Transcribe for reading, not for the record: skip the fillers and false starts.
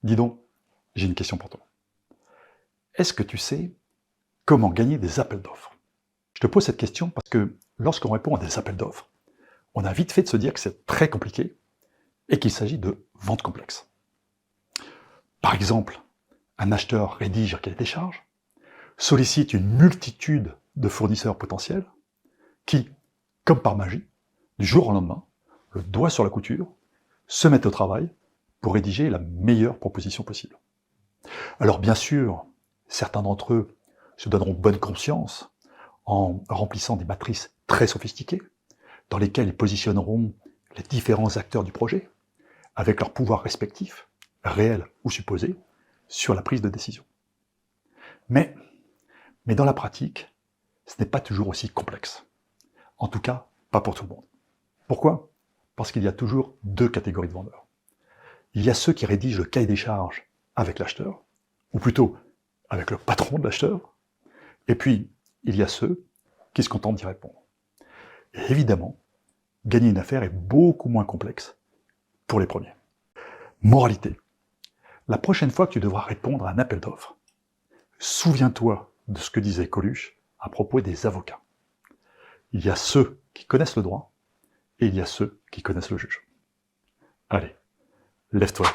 Dis donc, j'ai une question pour toi. Est-ce que tu sais comment gagner des appels d'offres? Je te pose cette question parce que lorsqu'on répond à des appels d'offres, on a vite fait de se dire que c'est très compliqué et qu'il s'agit de ventes complexes. Par exemple, un acheteur rédige un cahier des charges, sollicite une multitude de fournisseurs potentiels qui, comme par magie, du jour au lendemain, le doigt sur la couture, se mettent au travail pour rédiger la meilleure proposition possible. Alors bien sûr, certains d'entre eux se donneront bonne conscience en remplissant des matrices très sophistiquées, dans lesquelles ils positionneront les différents acteurs du projet, avec leurs pouvoirs respectifs, réels ou supposés, sur la prise de décision. Mais dans la pratique, ce n'est pas toujours aussi complexe. En tout cas, pas pour tout le monde. Pourquoi? Parce qu'il y a toujours deux catégories de vendeurs. Il y a ceux qui rédigent le cahier des charges avec l'acheteur, ou plutôt avec le patron de l'acheteur, et puis il y a ceux qui se contentent d'y répondre. Et évidemment, gagner une affaire est beaucoup moins complexe pour les premiers. Moralité. La prochaine fois que tu devras répondre à un appel d'offres, souviens-toi de ce que disait Coluche à propos des avocats. Il y a ceux qui connaissent le droit et il y a ceux qui connaissent le juge. Allez, lève-toi.